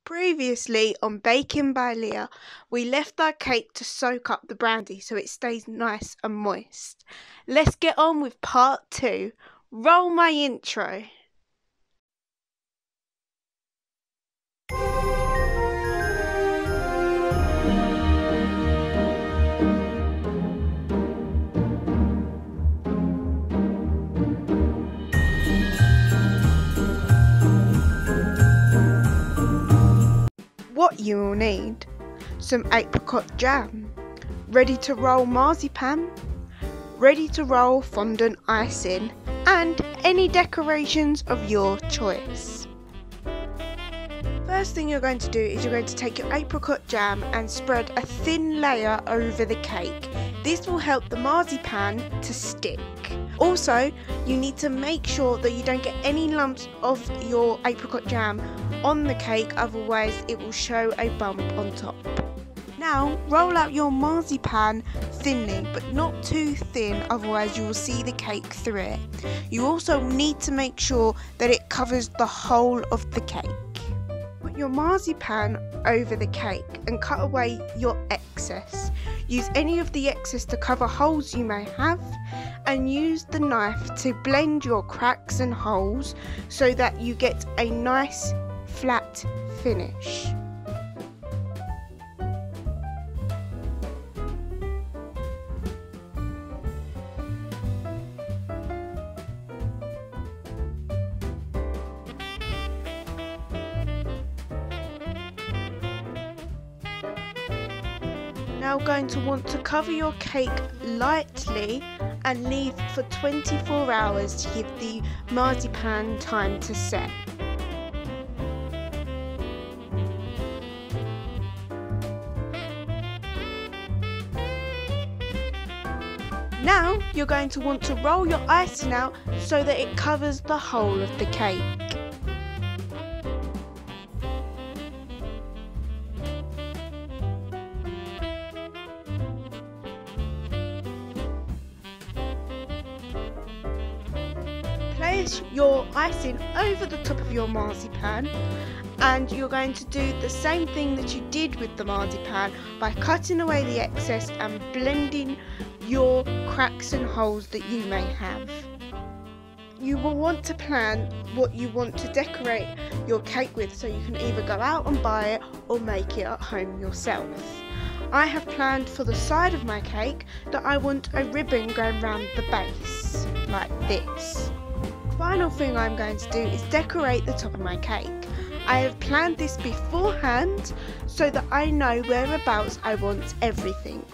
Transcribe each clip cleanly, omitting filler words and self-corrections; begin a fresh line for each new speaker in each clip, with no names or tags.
Previously on Baking by Leah, we left our cake to soak up the brandy so it stays nice and moist. Let's get on with part 2. Roll my intro. What you will need: some apricot jam, ready to roll marzipan, ready to roll fondant icing, and any decorations of your choice. First thing you're going to do is you're going to take your apricot jam and spread a thin layer over the cake. This will help the marzipan to stick. Also, you need to make sure that you don't get any lumps of your apricot jam on the cake, otherwise it will show a bump on top. Now roll out your marzipan thinly, but not too thin, otherwise you will see the cake through it. You also need to make sure that it covers the whole of the cake. Put your marzipan over the cake and cut away your excess. Use any of the excess to cover holes you may have, and use the knife to blend your cracks and holes so that you get a nice flat finish. Now going to want to cover your cake lightly and leave for 24 hours to give the marzipan time to set. Now you're going to want to roll your icing out so that it covers the whole of the cake. Place your icing over the top of your marzipan, and you're going to do the same thing that you did with the marzipan by cutting away the excess and blending your cracks and holes that you may have. You will want to plan what you want to decorate your cake with, so you can either go out and buy it or make it at home yourself. I have planned for the side of my cake that I want a ribbon going round the base, like this. Final thing I'm going to do is decorate the top of my cake. I have planned this beforehand so that I know whereabouts I want everything.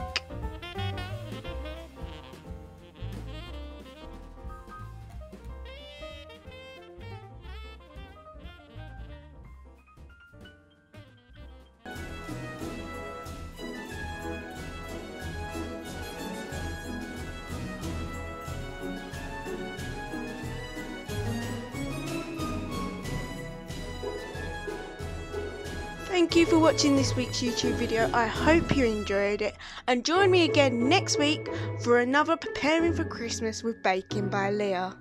Thank you for watching this week's YouTube video. I hope you enjoyed it, and join me again next week for another Preparing for Christmas with Baking by Leah.